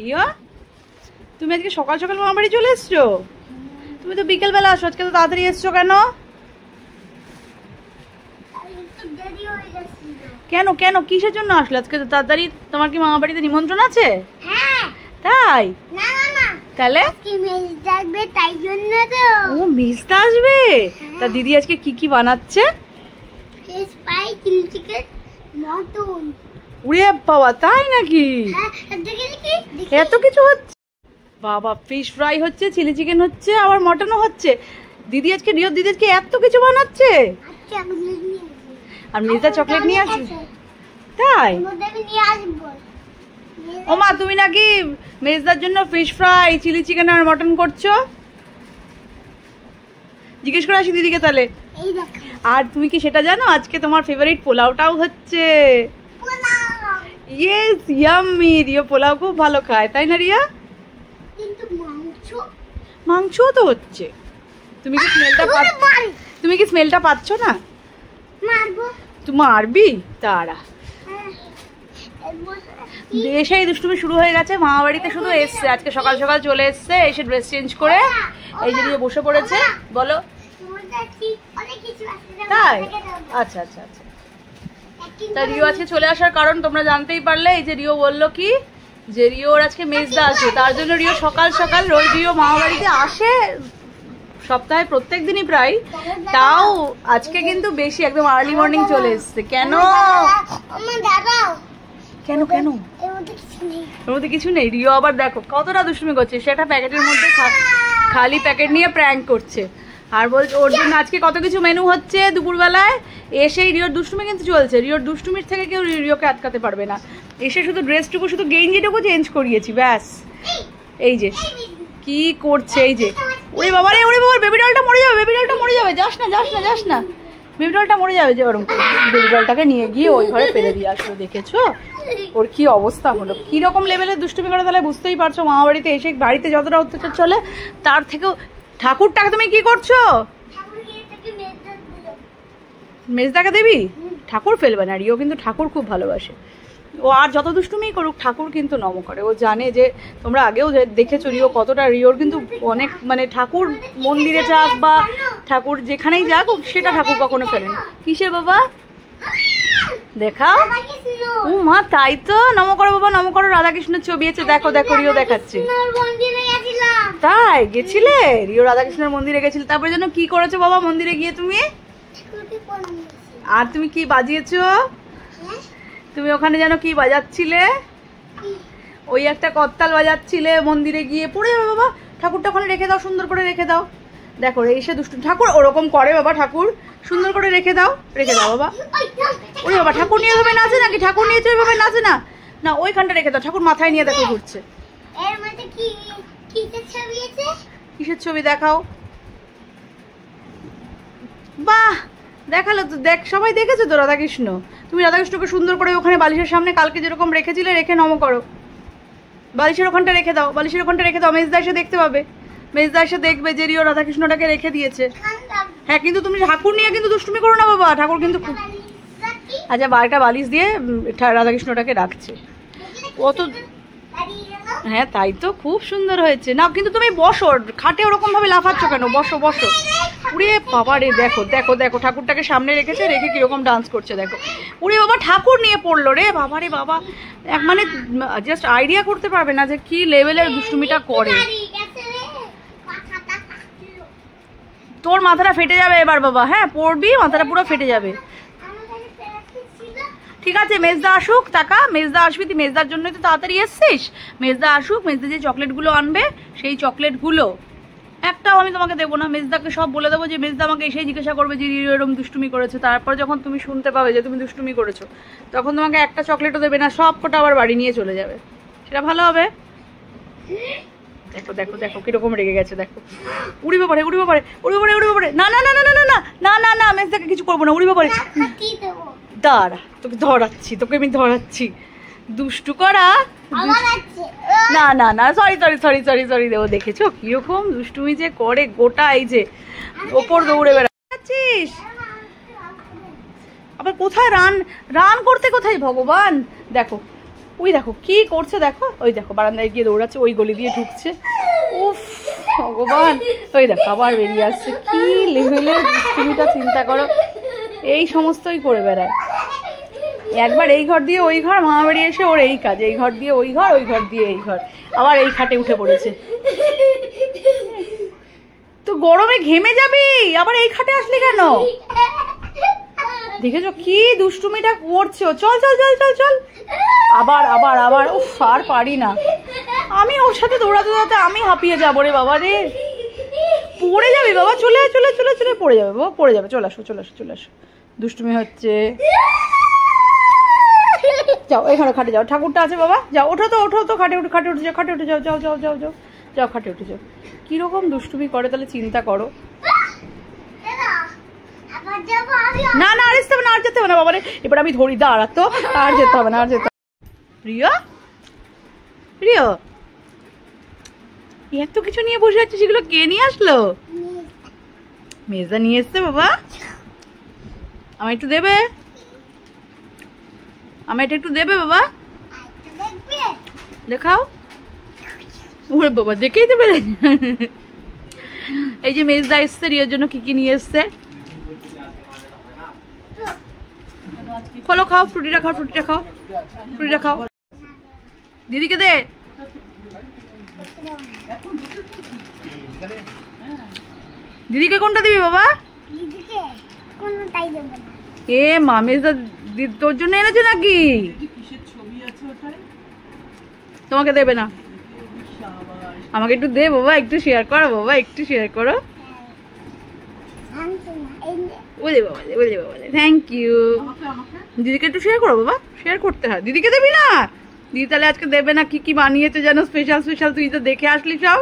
রিয়া, তুমি আজকে সকাল সকাল মামা বাড়ি চলে এসছো? তুমি তো বিকেল বেলা আসো, আজকে তো তাড়াতাড়ি এসছো কেন? কেন কেন কিসের জন্য আসলে আজকে তো তাড়াতাড়ি? তোমার কি মামা বাড়িতে নিমন্ত্রণ আছে? তাই? তাহলে তাই জন্য তো। ও, মিসটা আসবে। তা দিদি আজকে কি কি বানাচ্ছে? উড়ে বাবা, তাই নাকি? এত কিছু হচ্ছে বাবা, ফিশ ফ্রাই হচ্ছে, চিলি চিকেন হচ্ছে, আবার মটনও হচ্ছে। দিদি আজকে দিদি আজকে এত কিছু বানাচ্ছে। আর মিসদা চকলেট নিয়ে আসবে? তাই? ও মা, তুমি নাকি মেজদার জন্য ফিশ ফ্রাই, চিলি চিকেন আর মটন করছো? জিজ্ঞেস করে আসি দিদিকে তাহলে। আর তুমি কি সেটা জানো, আজকে তোমার ফেভারিট পোলাওটাও হচ্ছে। Yes, yummy. রিয়া পোলাও খুব ভালো খায়, তাই না রিয়া? মাংসও তো হচ্ছে। তুমি কি স্মেলটা পাচ্ছ না? তুমি মারবি? তারা এসেই দুষ্টুমি শুরু হয়ে গেছে। মামা বাড়িতে শুধু এসছে, আজকে সকাল সকাল চলে এসছে, এসে ড্রেস চেঞ্জ করে এই যে রিয়া বসে পড়েছে। বলো। তাই? আচ্ছা আচ্ছা আচ্ছা। তা রিও আজকে চলে আসার কারণ তোমরা জানতেই পারলে। এই যে রিও বললো কি যে রিওর আজকে মেজদা আসবে, তার জন্য রিও সকাল সকাল, রোজ রিও মামা বাড়িতে আসে সপ্তাহে প্রত্যেক দিনই প্রায়, তাও আজকে কিন্তু বেশি, একদম আর্লি মর্নিং চলে এসছে। কেন কেন কেন? এর মধ্যে কিছু নেই। রিও আবার দেখো কতটা দুষ্টুমি করছে, সেটা প্যাকেটের মধ্যে খালি প্যাকেট নিয়ে প্র্যাঙ্ক করছে। আর বলছে ওর জন্য আজকে কত কিছু মেনু হচ্ছে দুপুরবেলায়। এসেই রিওর দুষ্টুমি কিন্তু চলছে। রিওর দুষ্টুমির থেকে কেউ রিওকে আটকাতে পারবে না। এসে শুধু ড্রেসটুকু, শুধু গেঞ্জিটুকু চেঞ্জ করিয়েছি, ব্যাস। এই যে কি করছে, এই যে ওরে বাবা রে, ওরে বাবা, বেবি ডলটা মরে যাবে, বেবি ডলটা মরে যাবে, যাস না যাস না যাস না, বেবি ডলটা মরে যাবে। যে ওরকম বেবি ডলটাকে নিয়ে গিয়ে ওই ঘরে ফেলে দিয়ে আসলো। দেখেছো ওর কি অবস্থা হলো, কিরকম লেভেলের দুষ্টুমি করে, তাহলে বুঝতেই পারছো। মামা বাড়িতে এসে বাড়িতে যতটা অত্যাচার চলে, তার থেকেও। ঠাকুরটাকে তুমি কি করছো? মেজদাকে দেবী? ঠাকুর ফেলবে না। রিও কিন্তু ঠাকুর খুব ভালোবাসে। ও আর যত দুষ্টুমি করুক, ঠাকুর কিন্তু নম করে। ও জানে যে, তোমরা আগেও দেখেছো রিও কতটা, রিওর কিন্তু অনেক, মানে ঠাকুর মন্দিরে যাক বা ঠাকুর যেখানেই যাক, সেটা ঠাকুর কখনো ফেলে না। কিসে বাবা দেখাও? ও মা, তাই তো। নম করো বাবা, নম করো। রাধাকৃষ্ণের ছবি আছে, দেখো দেখো, রিও দেখাচ্ছে। তাই গেছিলে? রিও রাধাকৃষ্ণের মন্দিরে গেছিল। তারপরে যেন কি করেছো বাবা মন্দিরে গিয়ে তুমি? আর তুমি কি বাজিয়েছো? তুমি ওখানে যেন কি বাজাচ্ছিলে? ওই একটা করতাল বাজাচ্ছিলে মন্দিরে গিয়ে। পড়ে যাবে বাবা, ঠাকুরটা ওখানে রেখে দাও, সুন্দর করে রেখে দাও। দেখো এসে দুষ্টু ঠাকুর ওরকম করে বাবা, ঠাকুর সুন্দর করে রেখে দাও, রেখে দাও বাবা। ওরে বাবা, ঠাকুর নিয়ে ওইভাবে নাচে নাকি? ঠাকুর নিয়ে ওইভাবে নাচে না, না ওইখানটা রেখে দাও। ঠাকুর মাথায় নিয়ে দেখো ঘুরছে। কিসের ছবি দেখাও? বাহ, দেখালো তো। দেখ, সবাই দেখেছো তো রাধাকৃষ্ণ। তুমি রাধাকৃষ্ণকে সুন্দর করে ওখানে বালিশের সামনে কালকে যেরকম রেখেছিলে, রেখে নম করো। বালিশের ওখানটা রেখে দাও, বালিশের ওখানটা রেখে দাও। মেজদা এসে দেখতে পাবে, মেজদা এসে দেখবে যে রিও রাধাকৃষ্ণটাকে রেখে দিয়েছে। হ্যাঁ, কিন্তু তুমি ঠাকুর নিয়ে কিন্তু দুষ্টুমি করো না বাবা। ঠাকুর কিন্তু আচ্ছা, বারটা বালিশ দিয়ে রাধাকৃষ্ণটাকে রাখছে ও তো। হ্যাঁ তাই তো, খুব সুন্দর হয়েছে। না কিন্তু তুমি বসো, খাটে ওরকম ভাবে লাফাচ্ছ কেন? বসো বসো। উড়ে বাবা রে, দেখো দেখো দেখো, ঠাকুরটাকে সামনে রেখেছে, রেখে কিরকম ডান্স করছে দেখো। উড়ে বাবা, ঠাকুর নিয়ে পড়লো রে বাবা রে বাবা। মানে জাস্ট আইডিয়া করতে পারবে না যে কি লেভেলের দুষ্টুমিটা করে। তোর মাথাটা ফেটে যাবে এবার বাবা। হ্যাঁ পড়বি, মাথাটা পুরো ফেটে যাবে। ঠিক আছে, মেজদা আসুক। টাকা মেজদা আসবি, তুই মেজদার জন্যই তো তাড়াতাড়ি এসছিস। মেজদা আসুক, মেজদা যে চকলেটগুলো আনবে, সেই চকলেটগুলো একটাও আমি তোমাকে দেবো না। মেজদাকে সব বলে দেবো যে মেজদা আমাকে এসেই জিজ্ঞাসা করবে যে রিও এরকম দুষ্টুমি করেছে। তারপর যখন তুমি শুনতে পাবে যে তুমি দুষ্টুমি করেছো, তখন তোমাকে একটা চকলেটও দেবে না, সব কটা আবার বাড়ি নিয়ে চলে যাবে। সেটা ভালো হবে? দেখো দেখো দেখো কিরকম রেগে গেছে, দেখো। উড়িবে পারে, উড়িবে পারে, উড়িবে পারে, উড়িবে পারে। না না না না না না না না না, মেজদাকে কিছু করবো না, উড়িবে পারে। দাঁড়া, তোকে ধরাচ্ছি, তোকে আমি ধরাচ্ছি। দুষ্টু করা। না না না, sorry sorry sorry sorry sorry দেবো। দেখেছো কিরকম দুষ্টুমি যে করে, গোটা এই যে ওপর দৌড়ে বেড়াচ্ছিস। আবার কোথায় রান রান করতে, কোথায় ভগবান। দেখো ওই দেখো কি করছে, দেখো ওই দেখো বারান্দায় গিয়ে দৌড়াচ্ছে, ওই গলি দিয়ে ঢুকছে। উফ ভগবান, ওই দেখো আবার বেরিয়ে আসছে। কি লেভেলের দুষ্টুমিটা চিন্তা করো, এই সমস্তই করে বেড়ায়। একবার এই ঘর দিয়ে ওই ঘর, মা বাড়ি এসে ওর এই কাজ, এই ঘর দিয়ে ওই ঘর, ওই ঘর দিয়ে এই ঘর, আবার এই খাটে উঠে পড়েছে। তো গরমে ঘেমে যাবি, আবার এই খাটে আসলি কেন? দেখেছো কি দুষ্টুমিটা করছে। চল চল চল চল চল, আবার আবার আবার। উফ আর পারি না আমি ওর সাথে দৌড়াতে দৌড়াতে, আমি হাঁপিয়ে যাবো রে বাবা রে। পড়ে যাবে বাবা, চলে চলে চলে চলে পড়ে যাবে বাবা, পড়ে যাবে। চলে আসো চলে আসো চলে আসো, দুষ্টুমি হচ্ছে। যাও এখানে খাটে যাও, ঠাকুরটা আছে বাবা, যাও ওঠো তো, ওঠো তো, খাটে উঠে, খাটে উঠে যাও, খাটে উঠে যাও, যাও যাও যাও যাও যাও, খাটে উঠে যাও। কিরকম দুষ্টুমি করে তাহলে চিন্তা করো। না না আর আসতে হবে না, আর যেতে হবে না বাবারে, এবার আমি ধরি, দাঁড়া তো, আর যেতে হবে না, আর যেতে হবে। প্রিয় প্রিয়, এত কিছু নিয়ে বসে আছিস, সেগুলো কে নিয়ে আসলো? মেজদা নিয়ে এসছে বাবা। আমায় একটু দেবে, আমায় এটা একটু দেবে বাবা, দেখাও। ওরে বাবা, দেখেই তো পেরে। এই যে মেজদা এসছে, রিয়ার জন্য কি কি নিয়ে এসছে। খোলো, খাও ফ্রুটিটা, খাও ফ্রুটিটা, খাও ফ্রুটিটা, খাও। দিদিকে দে। দিদিকে কোনটা দিবি বাবা? এ মা, মেজদা তোর জন্য এনেছে নাকি? তোমাকে দেবে না, আমাকে একটু দে বাবা, একটু শেয়ার করো বাবা, একটু শেয়ার করো। বলে বাবা, বলে বাবা, থ্যাংক ইউ। দিদিকে একটু শেয়ার করো বাবা, শেয়ার করতে হয়। দিদিকে দেবি না? দিদি তাহলে আজকে দেবে না। কি কি বানিয়েছে যেন, স্পেশাল স্পেশাল, তুই তো দেখে আসলি সব।